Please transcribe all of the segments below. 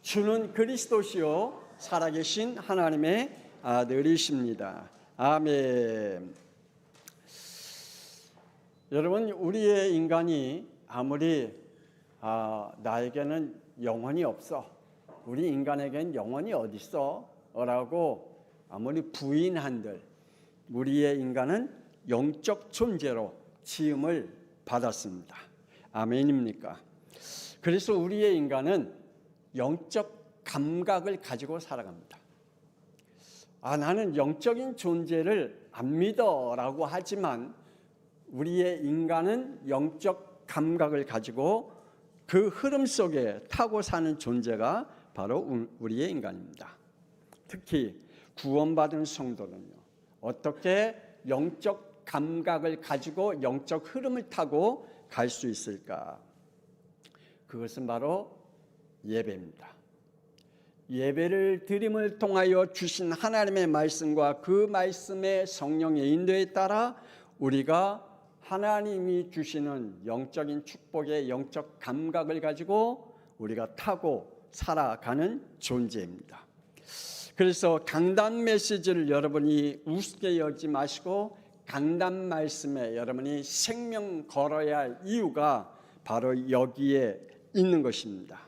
주는 그리스도시요 살아계신 하나님의 아들이십니다. 아멘. 여러분, 우리의 인간이 아무리 나에게는 영혼이 없어, 우리 인간에게는 영혼이 어디 있어? 라고 아무리 부인한들 우리의 인간은 영적 존재로 지음을 받았습니다. 아멘입니까? 그래서 우리의 인간은 영적 감각을 가지고 살아갑니다. 나는 영적인 존재를 안 믿어라고 하지만 우리의 인간은 영적 감각을 가지고 그 흐름 속에 타고 사는 존재가 바로 우리의 인간입니다. 특히 구원받은 성도는요, 어떻게 영적 감각을 가지고 영적 흐름을 타고 갈 수 있을까? 그것은 바로 예배입니다. 예배를 드림을 통하여 주신 하나님의 말씀과 그 말씀의 성령의 인도에 따라 우리가 하나님이 주시는 영적인 축복의 영적 감각을 가지고 우리가 타고 살아가는 존재입니다. 그래서 강단 메시지를 여러분이 우습게 여기지 마시고 강단 말씀에 여러분이 생명 걸어야 할 이유가 바로 여기에 있는 것입니다.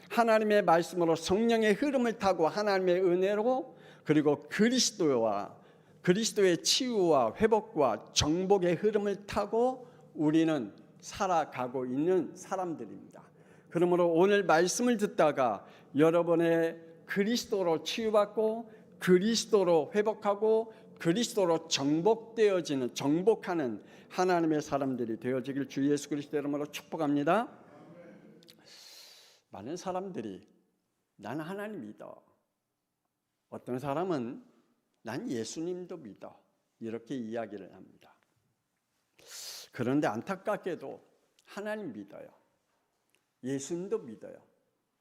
하나님의 말씀으로 성령의 흐름을 타고 하나님의 은혜로 그리고 그리스도의 치유와 회복과 정복의 흐름을 타고 우리는 살아가고 있는 사람들입니다. 그러므로 오늘 말씀을 듣다가 여러분의 그리스도로 치유받고 그리스도로 회복하고 그리스도로 정복하는 하나님의 사람들이 되어지길 주 예수 그리스도 이름으로 축복합니다. 많은 사람들이 나는 하나님 믿어, 어떤 사람은 난 예수님도 믿어, 이렇게 이야기를 합니다. 그런데 안타깝게도 하나님 믿어요, 예수님도 믿어요.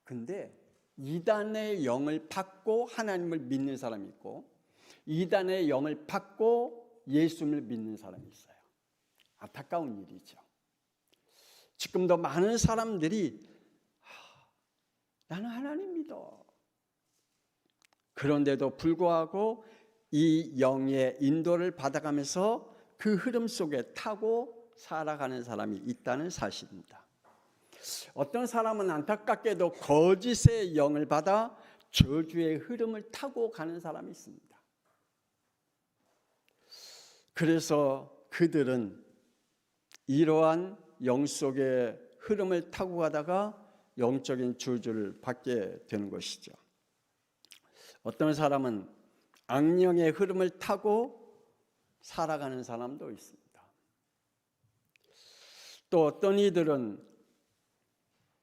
근데 이단의 영을 받고 하나님을 믿는 사람이 있고 이단의 영을 받고 예수님을 믿는 사람이 있어요. 안타까운 일이죠. 지금도 많은 사람들이 나는 하나님 믿어, 그런데도 불구하고 이 영의 인도를 받아가면서 그 흐름 속에 타고 살아가는 사람이 있다는 사실입니다. 어떤 사람은 안타깝게도 거짓의 영을 받아 저주의 흐름을 타고 가는 사람이 있습니다. 그래서 그들은 이러한 영 속의 흐름을 타고 가다가 영적인 저주를 받게 되는 것이죠. 어떤 사람은 악령의 흐름을 타고 살아가는 사람도 있습니다. 또 어떤 이들은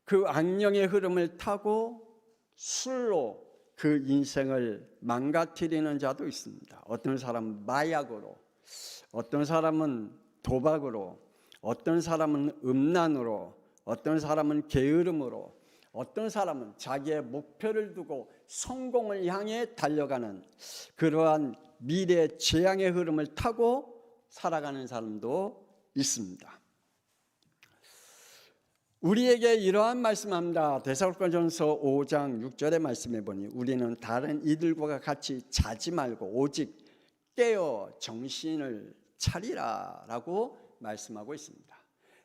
그 악령의 흐름을 타고 술로 그 인생을 망가뜨리는 자도 있습니다. 어떤 사람은 마약으로, 어떤 사람은 도박으로, 어떤 사람은 음란으로, 어떤 사람은 게으름으로, 어떤 사람은 자기의 목표를 두고 성공을 향해 달려가는 그러한 미래 재앙의 흐름을 타고 살아가는 사람도 있습니다. 우리에게 이러한 말씀합니다. 데살로니가전서 5장 6절의 말씀해 보니 우리는 다른 이들과 같이 자지 말고 오직 깨어 정신을 차리라 라고 말씀하고 있습니다.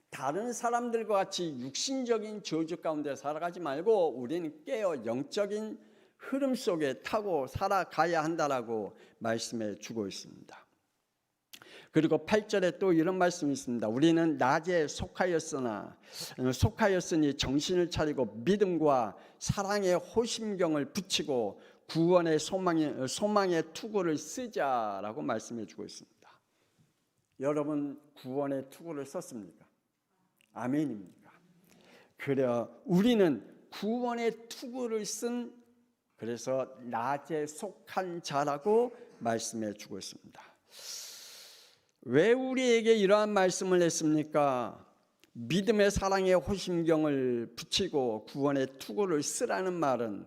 다른 사람들과 같이 육신적인 저주 가운데 살아가지 말고 우리는 깨어 영적인 흐름 속에 타고 살아가야 한다라고 말씀해 주고 있습니다. 그리고 8절에 또 이런 말씀이 있습니다. 우리는 낮에 속하였으니 정신을 차리고 믿음과 사랑의 호심경을 붙이고 구원의 소망의 투구를 쓰자라고 말씀해 주고 있습니다. 여러분 구원의 투구를 썼습니까? 아멘입니까? 그래 우리는 구원의 투구를 쓴 그래서 낮에 속한 자라고 말씀해 주고 있습니다. 왜 우리에게 이러한 말씀을 했습니까? 믿음의 사랑의 호심경을 붙이고 구원의 투구를 쓰라는 말은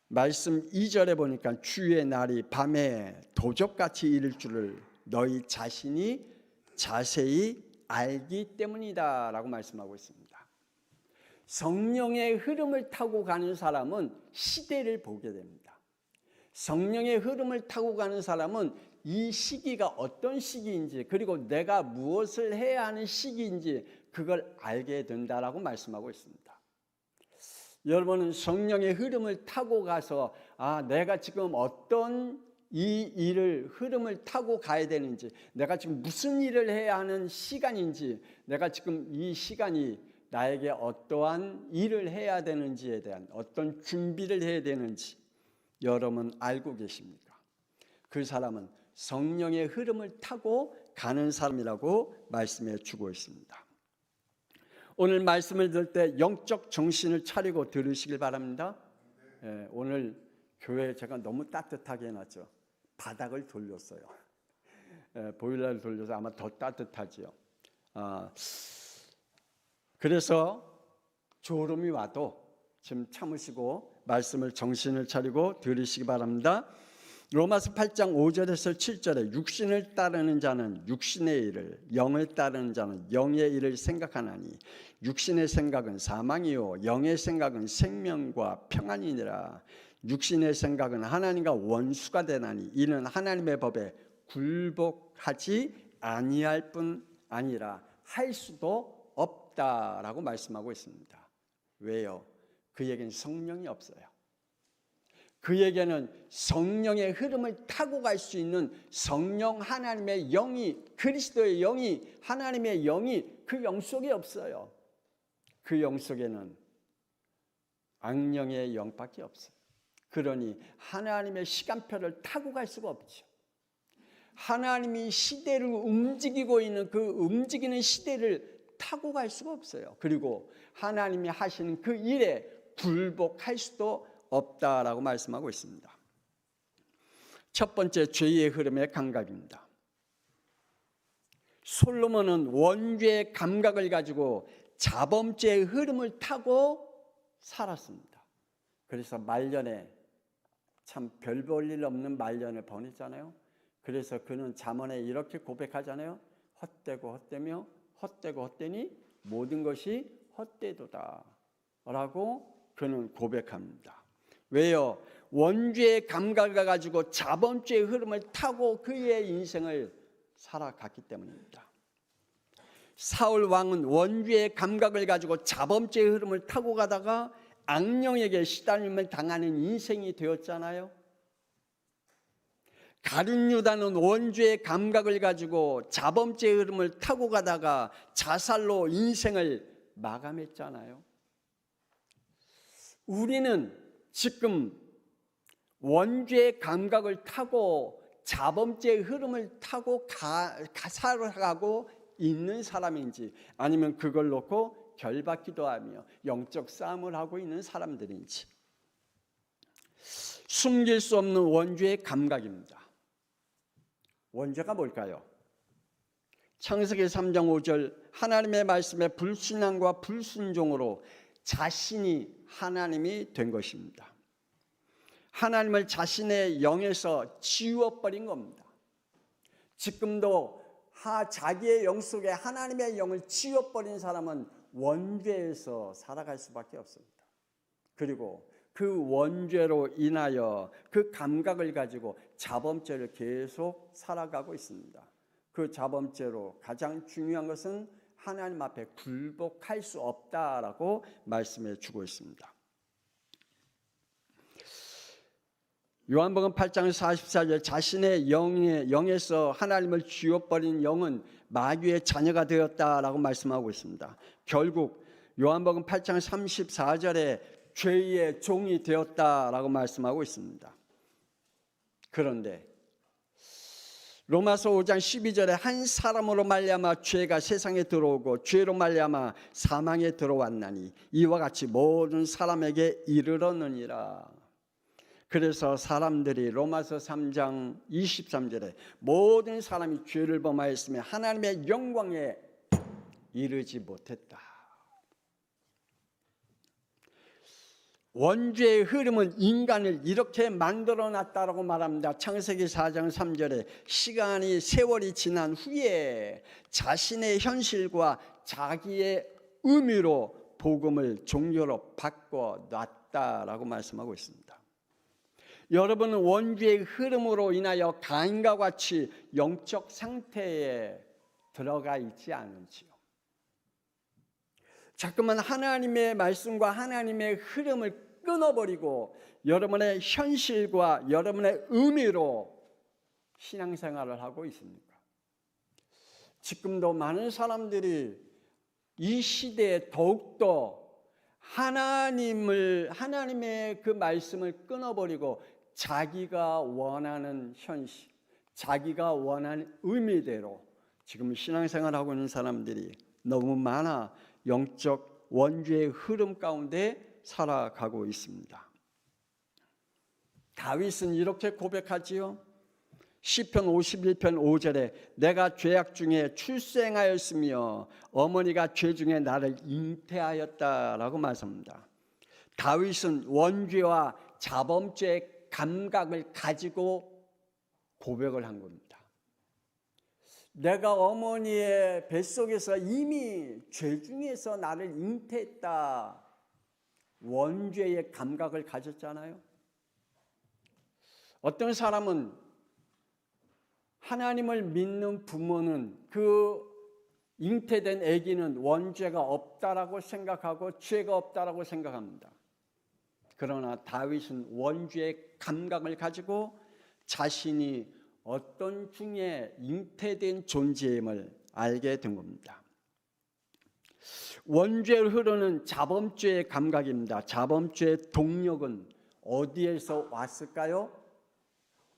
말씀 2절에 보니까 주의 날이 밤에 도적같이 이를 줄을 너희 자신이 자세히 알기 때문이다 라고 말씀하고 있습니다. 성령의 흐름을 타고 가는 사람은 시대를 보게 됩니다. 성령의 흐름을 타고 가는 사람은 이 시기가 어떤 시기인지, 그리고 내가 무엇을 해야 하는 시기인지 그걸 알게 된다라고 말씀하고 있습니다. 여러분은 성령의 흐름을 타고 가서 내가 지금 어떤 이 일을 흐름을 타고 가야 되는지, 내가 지금 무슨 일을 해야 하는 시간인지, 내가 지금 이 시간이 나에게 어떠한 일을 해야 되는지에 대한 어떤 준비를 해야 되는지 여러분 알고 계십니까? 그 사람은 성령의 흐름을 타고 가는 사람이라고 말씀해 주고 있습니다. 오늘 말씀을 들을 때 영적 정신을 차리고 들으시길 바랍니다. 오늘 교회 제가 너무 따뜻하게 해놨죠. 바닥을 돌렸어요. 보일러를 돌려서 아마 더 따뜻하지요. 그래서 졸음이 와도 좀 참으시고 말씀을 정신을 차리고 들으시기 바랍니다. 로마서 8장 5절에서 7절에 육신을 따르는 자는 육신의 일을, 영을 따르는 자는 영의 일을 생각하나니 육신의 생각은 사망이요 영의 생각은 생명과 평안이니라. 육신의 생각은 하나님과 원수가 되나니 이는 하나님의 법에 굴복하지 아니할 뿐 아니라 할 수도 없다라고 말씀하고 있습니다. 왜요? 그에게는 성령이 없어요. 그에게는 성령의 흐름을 타고 갈 수 있는 성령 하나님의 영이, 그리스도의 영이, 하나님의 영이 그 영 속에 없어요. 그 영 속에는 악령의 영밖에 없어요. 그러니 하나님의 시간표를 타고 갈 수가 없죠. 하나님이 시대를 움직이고 있는 그 움직이는 시대를 타고 갈 수가 없어요. 그리고 하나님이 하시는 그 일에 굴복할 수도 없다라고 말씀하고 있습니다. 첫 번째, 죄의 흐름의 감각입니다. 솔로몬은 원죄의 감각을 가지고 자범죄의 흐름을 타고 살았습니다. 그래서 말년에 참 별 볼 일 없는 말년을 보냈잖아요. 그래서 그는 잠언에 이렇게 고백하잖아요. 헛되고 헛되며 헛되고 헛되니 모든 것이 헛되도다 라고 그는 고백합니다. 왜요? 원죄의 감각을 가지고 자범죄의 흐름을 타고 그의 인생을 살아갔기 때문입니다. 사울 왕은 원죄의 감각을 가지고 자범죄의 흐름을 타고 가다가 악령에게 시달림을 당하는 인생이 되었잖아요. 가룟 유다는 원죄의 감각을 가지고 자범죄의 흐름을 타고 가다가 자살로 인생을 마감했잖아요. 우리는 지금 원죄의 감각을 타고 자범죄의 흐름을 타고 살아가고 있는 사람인지, 아니면 그걸 놓고 결박기도 하며 영적 싸움을 하고 있는 사람들인지. 숨길 수 없는 원죄의 감각입니다. 원죄가 뭘까요? 창세기 3장 5절, 하나님의 말씀에 불신앙과 불순종으로 자신이 하나님이 된 것입니다. 하나님을 자신의 영에서 지워버린 겁니다. 지금도 자기의 영 속에 하나님의 영을 지워버린 사람은 원죄에서 살아갈 수밖에 없습니다. 그리고 그 원죄로 인하여 그 감각을 가지고 자범죄를 계속 살아가고 있습니다. 그 자범죄로 가장 중요한 것은 하나님 앞에 굴복할 수 없다라고 말씀해 주고 있습니다. 요한복음 8장 44절, 자신의 영에서 하나님을 지워버린 영은 마귀의 자녀가 되었다라고 말씀하고 있습니다. 결국 요한복음 8장 34절에 죄의 종이 되었다라고 말씀하고 있습니다. 그런데 로마서 5장 12절에 한 사람으로 말미암아 죄가 세상에 들어오고 죄로 말미암아 사망에 들어왔나니 이와 같이 모든 사람에게 이르렀느니라. 그래서 사람들이 로마서 3장 23절에 모든 사람이 죄를 범하였으며 하나님의 영광에 이르지 못했다. 원죄의 흐름은 인간을 이렇게 만들어놨다라고 말합니다. 창세기 4장 3절에 세월이 지난 후에 자신의 현실과 자기의 의미로 복음을 종교로 바꿔놨다라고 말씀하고 있습니다. 여러분은 원죄의 흐름으로 인하여 가인과 같이 영적 상태에 들어가 있지 않은지요? 자꾸만 하나님의 말씀과 하나님의 흐름을 끊어버리고 여러분의 현실과 여러분의 의미로 신앙생활을 하고 있습니까? 지금도 많은 사람들이 이 시대에 더욱더 하나님의 그 말씀을 끊어버리고 자기가 원하는 현실, 자기가 원하는 의미대로 지금 신앙생활하고 있는 사람들이 너무 많아 영적 원죄의 흐름 가운데 살아가고 있습니다. 다윗은 이렇게 고백하지요. 시편 51편 5절에 내가 죄악 중에 출생하였으며 어머니가 죄 중에 나를 잉태하였다라고 말합니다. 다윗은 원죄와 자범죄의 감각을 가지고 고백을 한 겁니다. 내가 어머니의 뱃속에서 이미 죄 중에서 나를 잉태했다. 원죄의 감각을 가졌잖아요. 어떤 사람은 하나님을 믿는 부모는 그 잉태된 아기는 원죄가 없다라고 생각하고 죄가 없다라고 생각합니다. 그러나 다윗은 원죄의 감각을 가지고 자신이 어떤 중에 잉태된 존재임을 알게 된 겁니다. 원죄를 흐르는 자범죄의 감각입니다. 자범죄의 동력은 어디에서 왔을까요?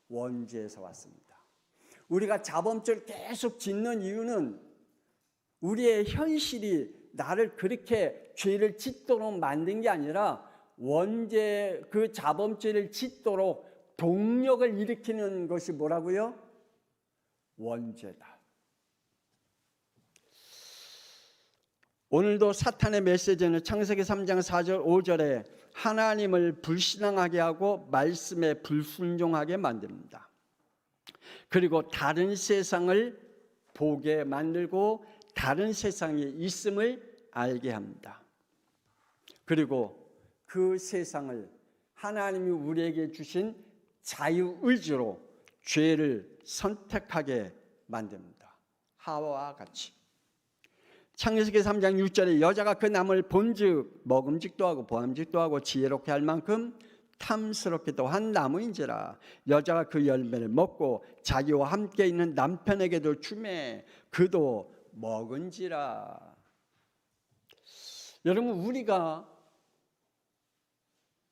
원죄에서 왔습니다. 우리가 자범죄를 계속 짓는 이유는 우리의 현실이 나를 그렇게 죄를 짓도록 만든 게 아니라 원죄 그 자범죄를 짓도록 동력을 일으키는 것이 뭐라고요? 원죄다. 오늘도 사탄의 메시지는 창세기 3장 4절 5절에 하나님을 불신앙하게 하고 말씀에 불순종하게 만듭니다. 그리고 다른 세상을 보게 만들고 다른 세상이 있음을 알게 합니다. 그리고 그 세상을 하나님이 우리에게 주신 자유의지로 죄를 선택하게 만듭니다. 하와와 같이. 창세기 3장 6절에 여자가 그 나무를 본즉 먹음직도 하고 보암직도 하고 지혜롭게 할 만큼 탐스럽기도 한 나무인지라 여자가 그 열매를 먹고 자기와 함께 있는 남편에게도 주매 그도 먹은지라. 여러분, 우리가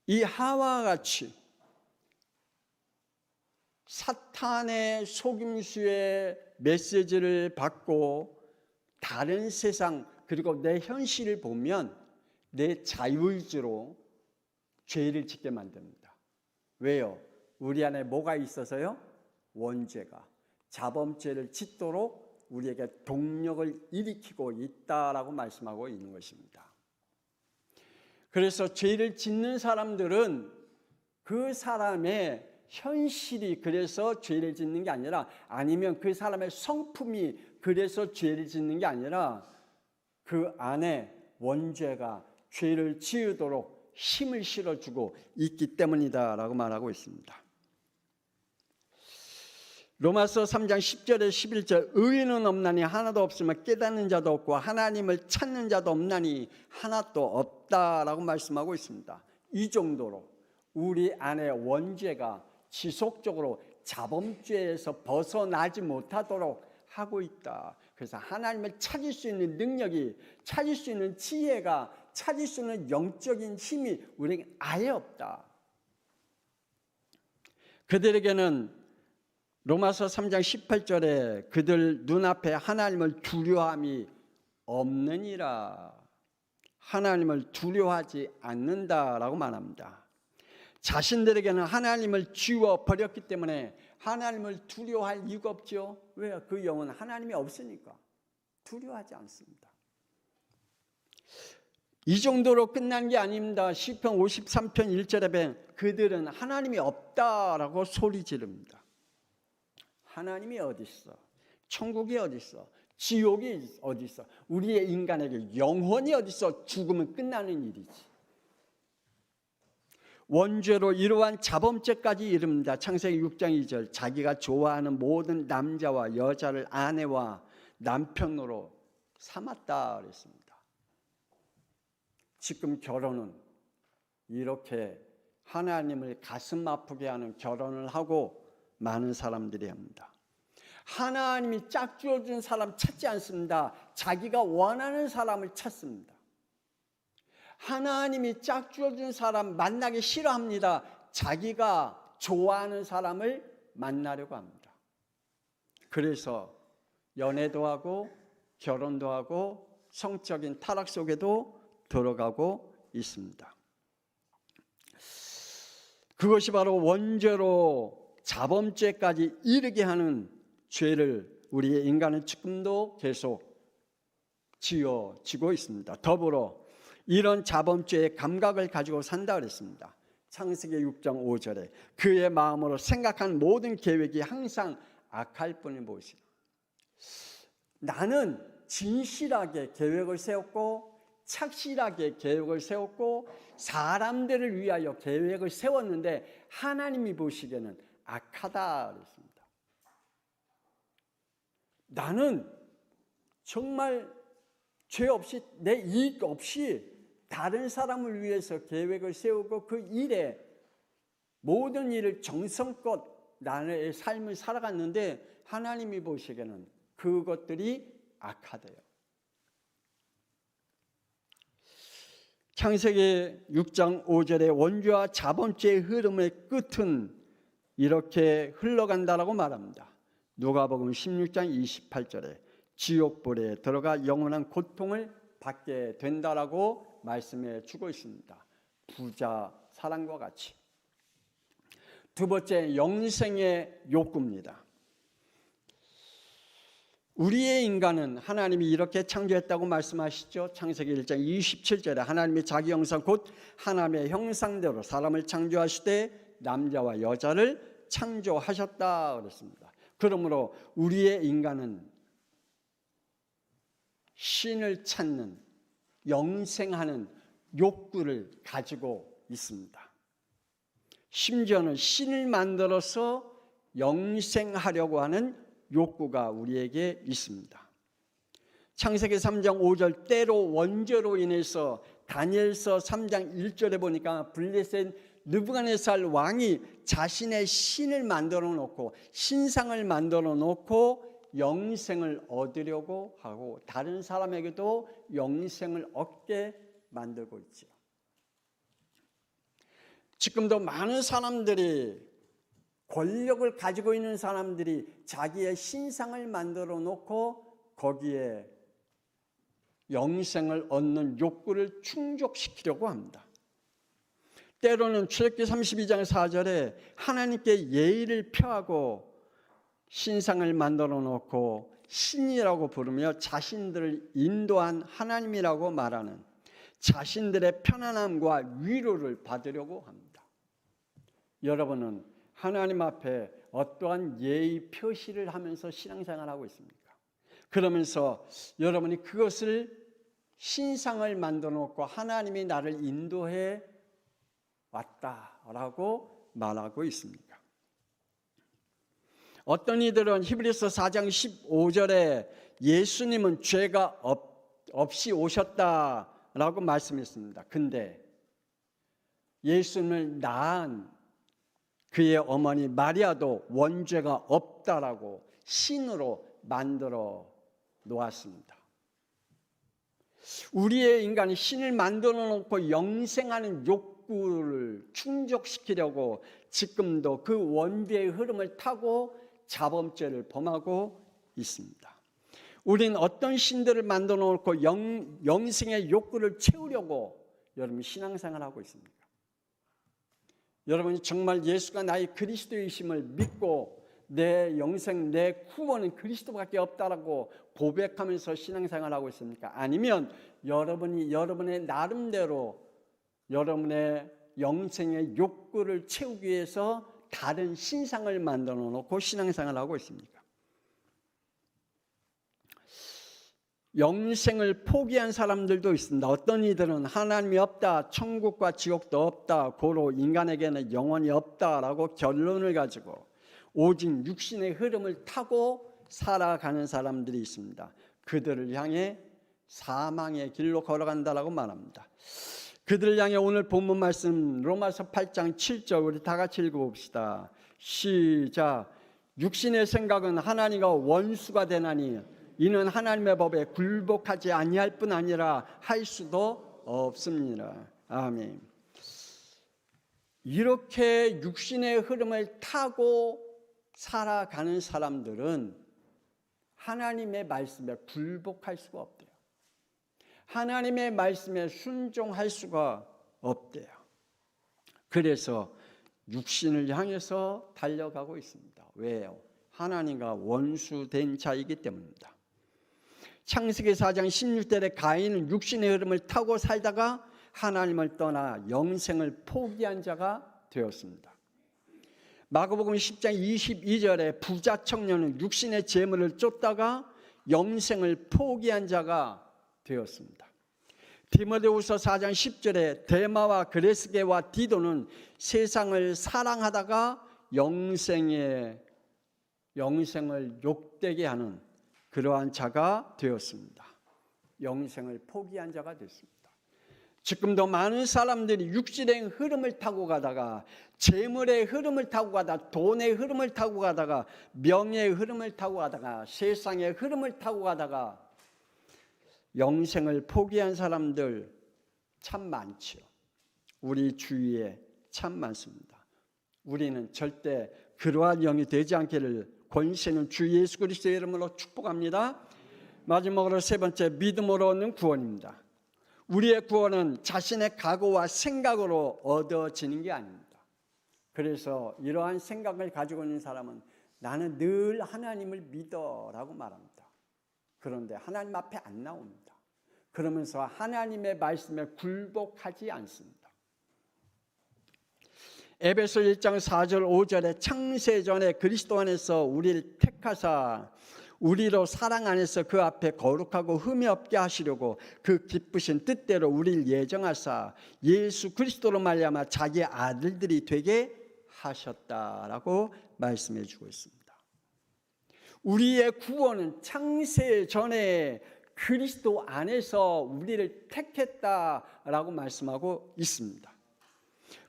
이 하와와 같이 사탄의 속임수의 메시지를 받고 다른 세상 그리고 내 현실을 보면 내 자유의지로 죄를 짓게 만듭니다. 왜요? 우리 안에 뭐가 있어서요? 원죄가 자범죄를 짓도록 우리에게 동력을 일으키고 있다라고 말씀하고 있는 것입니다. 그래서 죄를 짓는 사람들은 그 사람의 현실이 그래서 죄를 짓는 게 아니라 아니면 그 사람의 성품이 그래서 죄를 짓는 게 아니라 그 안에 원죄가 죄를 지으도록 힘을 실어주고 있기 때문이다라고 말하고 있습니다. 로마서 3장 10절에 11절 의인은 없나니 하나도 없으며 깨닫는 자도 없고 하나님을 찾는 자도 없나니 하나도 없다라고 말씀하고 있습니다. 이 정도로 우리 안에 원죄가 지속적으로 자범죄에서 벗어나지 못하도록 하고 있다. 그래서 하나님을 찾을 수 있는 능력이, 찾을 수 있는 지혜가, 찾을 수 있는 영적인 힘이 우리에게 아예 없다. 그들에게는 로마서 3장 18절에 그들 눈앞에 하나님을 두려워함이 없느니라. 하나님을 두려워하지 않는다라고 말합니다. 자신들에게는 하나님을 지워버렸기 때문에 하나님을 두려워할 이유가 없죠. 왜요? 그 영은 하나님이 없으니까 두려워하지 않습니다. 이 정도로 끝난 게 아닙니다. 시편 53편 1절에 보면 그들은 하나님이 없다라고 소리 지릅니다. 하나님이 어디 있어? 천국이 어디 있어? 지옥이 어디 있어? 우리의 인간에게 영원히 어디 있어? 죽으면 끝나는 일이지. 원죄로 이러한 자범죄까지 이릅니다. 창세기 6장 2절, 자기가 좋아하는 모든 남자와 여자를 아내와 남편으로 삼았다 그랬습니다. 지금 결혼은 이렇게 하나님을 가슴 아프게 하는 결혼을 하고 많은 사람들이 합니다. 하나님이 짝지어준 사람 찾지 않습니다. 자기가 원하는 사람을 찾습니다. 하나님이 짝지어준 사람 만나기 싫어합니다. 자기가 좋아하는 사람을 만나려고 합니다. 그래서 연애도 하고 결혼도 하고 성적인 타락 속에도 들어가고 있습니다. 그것이 바로 원죄로 자범죄까지 이르게 하는 죄를 우리의 인간은 지금도 계속 지어지고 있습니다. 더불어 이런 자범죄의 감각을 가지고 산다 그랬습니다. 창세기 6장 5절에 그의 마음으로 생각한 모든 계획이 항상 악할 뿐이 무엇이냐. 나는 진실하게 계획을 세웠고 착실하게 계획을 세웠고 사람들을 위하여 계획을 세웠는데 하나님이 보시기에는 악하다 그랬습니다. 나는 정말 죄 없이 내 이익 없이 다른 사람을 위해서 계획을 세우고 그 일에 모든 일을 정성껏 나의 삶을 살아갔는데 하나님이 보시기에는 그것들이 악하대요. 창세기 6장 5절에 원죄와 자범죄의 흐름의 끝은 이렇게 흘러간다라고 말합니다. 누가복음 16장 28절에 지옥불에 들어가 영원한 고통을 받게 된다라고 말씀해 주고 있습니다. 부자 사랑과 같이. 두 번째, 영생의 욕구입니다. 우리의 인간은 하나님이 이렇게 창조했다고 말씀하시죠. 창세기 1장 27절에 하나님이 자기 형상 곧 하나님의 형상대로 사람을 창조하시되 남자와 여자를 창조하셨다 그랬습니다. 그러므로 우리의 인간은 신을 찾는 영생하는 욕구를 가지고 있습니다. 심지어는 신을 만들어서 영생하려고 하는 욕구가 우리에게 있습니다. 창세기 3장 5절 때로 원죄로 인해서 다니엘서 3장 1절에 보니까 블레셋 느부갓네살 왕이 자신의 신을 만들어 놓고 신상을 만들어 놓고 영생을 얻으려고 하고 다른 사람에게도 영생을 얻게 만들고 있죠. 지금도 많은 사람들이 권력을 가지고 있는 사람들이 자기의 신상을 만들어 놓고 거기에 영생을 얻는 욕구를 충족시키려고 합니다. 때로는 출애굽기 32장 4절에 하나님께 예의를 표하고 신상을 만들어 놓고 신이라고 부르며 자신들을 인도한 하나님이라고 말하는 자신들의 편안함과 위로를 받으려고 합니다. 여러분은 하나님 앞에 어떠한 예의 표시를 하면서 신앙생활하고 있습니까? 그러면서 여러분이 그것을 신상을 만들어 놓고 하나님이 나를 인도해 왔다라고 말하고 있습니까? 어떤 이들은 히브리서 4장 15절에 예수님은 죄가 없이 오셨다라고 말씀했습니다. 근데 예수님을 낳은 그의 어머니 마리아도 원죄가 없다라고 신으로 만들어 놓았습니다. 우리의 인간이 신을 만들어 놓고 영생하는 욕구를 충족시키려고 지금도 그 원죄의 흐름을 타고 자범죄를 범하고 있습니다. 우리는 어떤 신들을 만들어 놓고 영생의 욕구를 채우려고 여러분 신앙생활하고 있습니까? 여러분이 정말 예수가 나의 그리스도이심을 믿고 내 영생, 내 구원은 그리스도밖에 없다라고 고백하면서 신앙생활하고 있습니까? 아니면 여러분이 여러분의 나름대로 여러분의 영생의 욕구를 채우기 위해서 다른 신상을 만들어 놓고 신앙생활을 하고 있습니까? 영생을 포기한 사람들도 있습니다. 어떤 이들은 하나님이 없다, 천국과 지옥도 없다, 고로 인간에게는 영원히 없다라고 결론을 가지고 오직 육신의 흐름을 타고 살아가는 사람들이 있습니다. 그들을 향해 사망의 길로 걸어간다라고 말합니다. 그들을 향해 오늘 본문 말씀 로마서 8장 7절 우리 다 같이 읽어봅시다. 시작. 육신의 생각은 하나님과 원수가 되나니 이는 하나님의 법에 굴복하지 아니할 뿐 아니라 할 수도 없습니다. 아멘. 이렇게 육신의 흐름을 타고 살아가는 사람들은 하나님의 말씀에 굴복할 수가 없대요. 하나님의 말씀에 순종할 수가 없대요. 그래서 육신을 향해서 달려가고 있습니다. 왜요? 하나님과 원수된 자이기 때문입니다. 창세기 4장 16절에 가인은 육신의 흐름을 타고 살다가 하나님을 떠나 영생을 포기한 자가 되었습니다. 마가복음 10장 22절에 부자 청년은 육신의 재물을 쫓다가 영생을 포기한 자가 되었습니다. 디모데후서 4장 10절에 데마와 그레스게와 디도는 세상을 사랑하다가 영생을 욕되게 하는 그러한 자가 되었습니다. 영생을 포기한 자가 됐습니다. 지금도 많은 사람들이 육신의 흐름을 타고 가다가 재물의 흐름을 타고 가다가 돈의 흐름을 타고 가다가 명예의 흐름을 타고 가다가 세상의 흐름을 타고 가다가 영생을 포기한 사람들 참 많죠. 우리 주위에 참 많습니다. 우리는 절대 그러한 영이 되지 않기를 권세는 주 예수 그리스도의 이름으로 축복합니다. 마지막으로 세 번째, 믿음으로 얻는 구원입니다. 우리의 구원은 자신의 각오와 생각으로 얻어지는 게 아닙니다. 그래서 이러한 생각을 가지고 있는 사람은 나는 늘 하나님을 믿어라고 말합니다. 그런데 하나님 앞에 안 나옵니다. 그러면서 하나님의 말씀에 굴복하지 않습니다. 에베소 1장 4절 5절에 창세전에 그리스도 안에서 우리를 택하사 우리로 사랑 안에서 그 앞에 거룩하고 흠이 없게 하시려고 그 기쁘신 뜻대로 우리를 예정하사 예수 그리스도로 말미암아 자기의 아들들이 되게 하셨다라고 말씀해 주고 있습니다. 우리의 구원은 창세전에 그리스도 안에서 우리를 택했다라고 말씀하고 있습니다.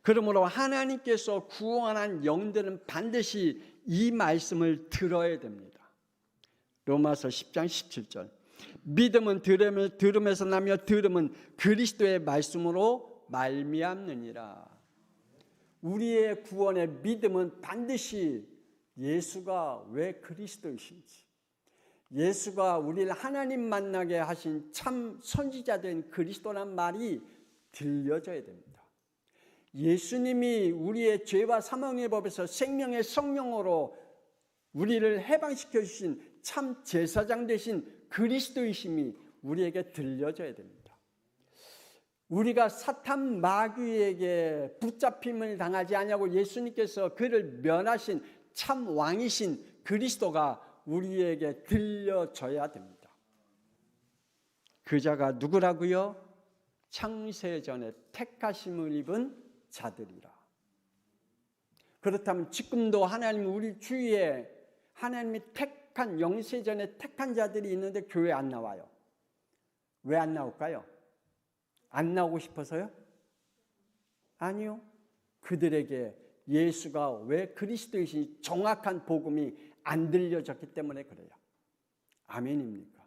그러므로 하나님께서 구원한 영들은 반드시 이 말씀을 들어야 됩니다. 로마서 10장 17절 믿음은 들음에서 나며 들음은 그리스도의 말씀으로 말미암느니라. 우리의 구원의 믿음은 반드시 예수가 왜 그리스도이신지, 예수가 우리를 하나님 만나게 하신 참 선지자된 그리스도란 말이 들려져야 됩니다. 예수님이 우리의 죄와 사망의 법에서 생명의 성령으로 우리를 해방시켜 주신 참 제사장 되신 그리스도이심이 우리에게 들려져야 됩니다. 우리가 사탄 마귀에게 붙잡힘을 당하지 아니하고 예수님께서 그를 면하신 참 왕이신 그리스도가 우리에게 들려져야 됩니다. 그 자가 누구라고요? 창세전에 택하심을 입은 자들이라. 그렇다면 지금도 하나님 우리 주위에 하나님이 택한 영세전에 택한 자들이 있는데 교회 안 나와요. 왜 안 나올까요? 안 나오고 싶어서요? 아니요. 그들에게 예수가 왜 그리스도이신 정확한 복음이 안 들려졌기 때문에 그래요. 아멘입니까?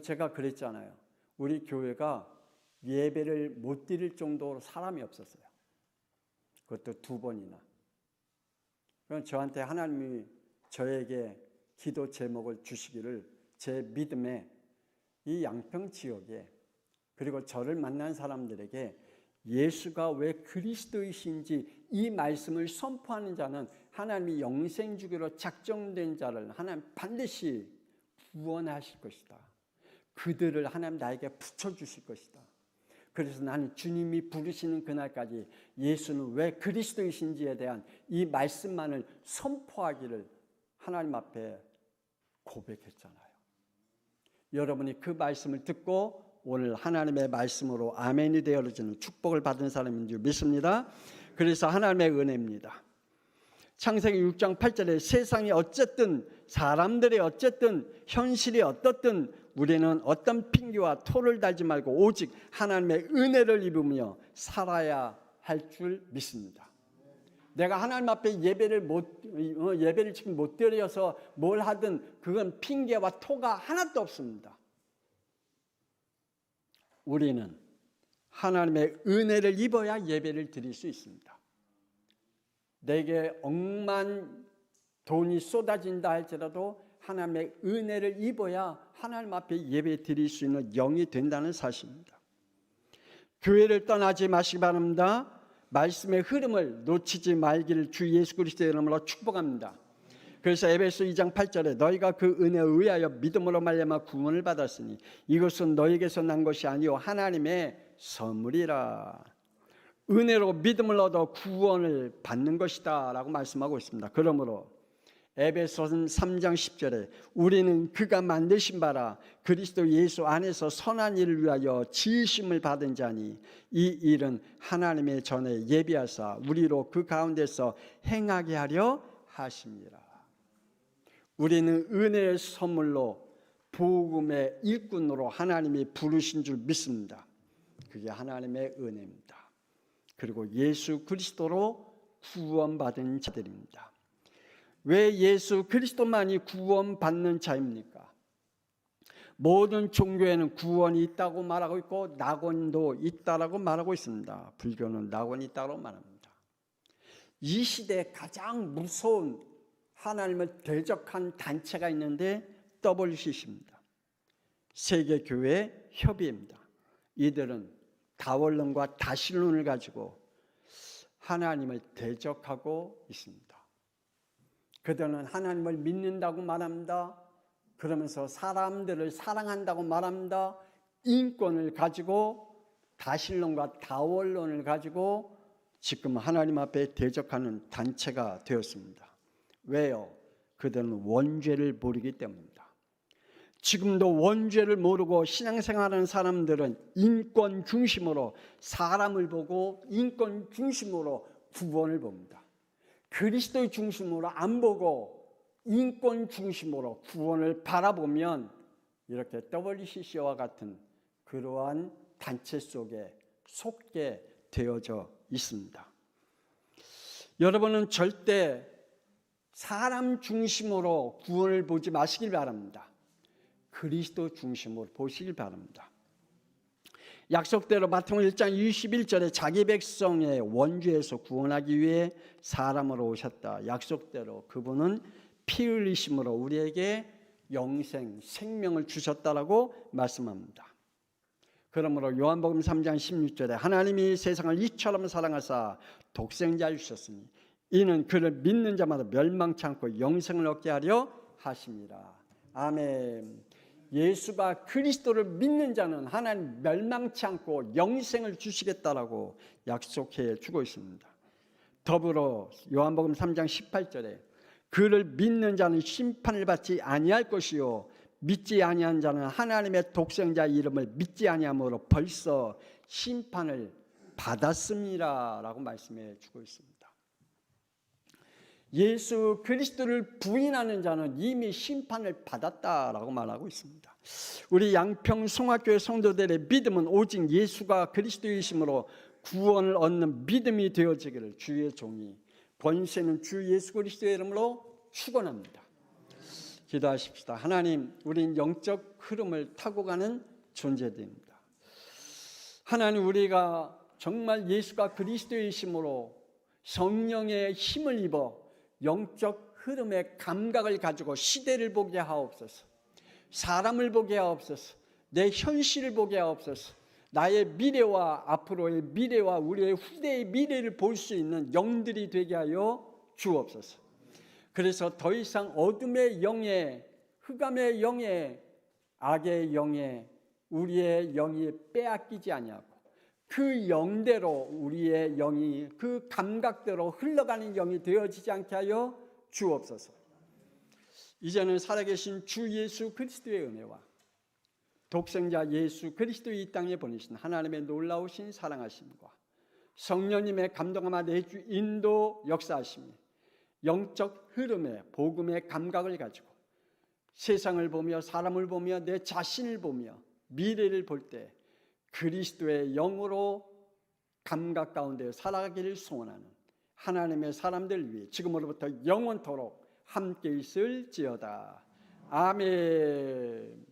제가 그랬잖아요. 우리 교회가 예배를 못 드릴 정도로 사람이 없었어요. 그것도 2번이나. 그럼 저한테 하나님이 저에게 기도 제목을 주시기를 제 믿음에 이 양평 지역에 그리고 저를 만난 사람들에게 예수가 왜 그리스도이신지 이 말씀을 선포하는 자는 하나님이 영생 주기로 작정된 자를 하나님 반드시 구원하실 것이다. 그들을 하나님 나에게 붙여주실 것이다. 그래서 나는 주님이 부르시는 그날까지 예수는 왜 그리스도이신지에 대한 이 말씀만을 선포하기를 하나님 앞에 고백했잖아요. 여러분이 그 말씀을 듣고 오늘 하나님의 말씀으로 아멘이 되어지는 축복을 받은 사람인 줄 믿습니다. 그래서 하나님의 은혜입니다. 창세기 6장 8절에 세상이 어쨌든 사람들이 어쨌든 현실이 어떻든 우리는 어떤 핑계와 토를 달지 말고 오직 하나님의 은혜를 입으며 살아야 할 줄 믿습니다. 내가 하나님 앞에 예배를 지금 못 드려서 뭘 하든 그건 핑계와 토가 하나도 없습니다. 우리는 하나님의 은혜를 입어야 예배를 드릴 수 있습니다. 내게 억만 돈이 쏟아진다 할지라도 하나님의 은혜를 입어야 하나님 앞에 예배 드릴 수 있는 영이 된다는 사실입니다. 교회를 떠나지 마시기 바랍니다. 말씀의 흐름을 놓치지 말기를 주 예수 그리스도의 이름으로 축복합니다. 그래서 에베소 2장 8절에 너희가 그 은혜에 의하여 믿음으로 말미암아 구원을 받았으니 이것은 너희에게서 난 것이 아니요 하나님의 선물이라. 은혜로 믿음을 얻어 구원을 받는 것이다 라고 말씀하고 있습니다. 그러므로 에베소서 3장 10절에 우리는 그가 만드신 바라 그리스도 예수 안에서 선한 일을 위하여 지으심을 받은 자니 이 일은 하나님의 전에 예비하사 우리로 그 가운데서 행하게 하려 하심이라. 우리는 은혜의 선물로 복음의 일꾼으로 하나님이 부르신 줄 믿습니다. 그게 하나님의 은혜입니다. 그리고 예수 그리스도로 구원받은 자들입니다. 왜 예수 그리스도만이 구원받는 자입니까? 모든 종교에는 구원이 있다고 말하고 있고 낙원도 있다라고 말하고 있습니다. 불교는 낙원이 있다고 말합니다. 이 시대에 가장 무서운 하나님을 대적한 단체가 있는데 WCC입니다. 세계교회 협의회입니다. 이들은 다원론과 다신론을 가지고 하나님을 대적하고 있습니다. 그들은 하나님을 믿는다고 말합니다. 그러면서 사람들을 사랑한다고 말합니다. 인권을 가지고 다신론과 다원론을 가지고 지금 하나님 앞에 대적하는 단체가 되었습니다. 왜요? 그들은 원죄를 모르기 때문입니다. 지금도 원죄를 모르고 신앙생활하는 사람들은 인권 중심으로 사람을 보고 인권 중심으로 구원을 봅니다. 그리스도의 중심으로 안 보고 인권 중심으로 구원을 바라보면 이렇게 WCC와 같은 그러한 단체 속에 속게 되어져 있습니다. 여러분은 절대 사람 중심으로 구원을 보지 마시길 바랍니다. 그리스도 중심으로 보시길 바랍니다. 약속대로 마태복음 1장 21절에 자기 백성의 원죄에서 구원하기 위해 사람으로 오셨다. 약속대로 그분은 피 흘리심으로 우리에게 영생, 생명을 주셨다라고 말씀합니다. 그러므로 요한복음 3장 16절에 하나님이 세상을 이처럼 사랑하사 독생자를 주셨으니 이는 그를 믿는 자마다 멸망치 않고 영생을 얻게 하려 하심이라. 아멘. 예수가 그리스도를 믿는 자는 하나님 멸망치 않고 영생을 주시겠다라고 약속해 주고 있습니다. 더불어 요한복음 3장 18절에 그를 믿는 자는 심판을 받지 아니할 것이요 믿지 아니한 자는 하나님의 독생자 이름을 믿지 아니함으로 벌써 심판을 받았습니다 라고 말씀해 주고 있습니다. 예수 그리스도를 부인하는 자는 이미 심판을 받았다라고 말하고 있습니다. 우리 양평 송화교회 성도들의 믿음은 오직 예수가 그리스도이심으로 구원을 얻는 믿음이 되어지기를 주의 종이 권세는 주 예수 그리스도의 이름으로 축원합니다. 기도하십시다. 하나님, 우린 영적 흐름을 타고 가는 존재들입니다. 하나님, 우리가 정말 예수가 그리스도이심으로 성령의 힘을 입어 영적 흐름의 감각을 가지고 시대를 보게 하옵소서. 사람을 보게 하옵소서. 내 현실을 보게 하옵소서. 나의 미래와 앞으로의 미래와 우리의 후대의 미래를 볼 수 있는 영들이 되게 하여 주옵소서. 그래서 더 이상 어둠의 영에, 흑암의 영에, 악의 영에 우리의 영이 빼앗기지 아니하고 그 영대로 우리의 영이 그 감각대로 흘러가는 영이 되어지지 않게 하여 주옵소서. 이제는 살아계신 주 예수 그리스도의 은혜와 독생자 예수 그리스도 이 땅에 보내신 하나님의 놀라우신 사랑하심과 성령님의 감동하마 내주 인도 역사하심이 영적 흐름의 복음의 감각을 가지고 세상을 보며 사람을 보며 내 자신을 보며 미래를 볼 때 그리스도의 영으로 감각 가운데 살아가기를 소원하는 하나님의 사람들 위해 지금으로부터 영원토록 함께 있을지어다. 아멘.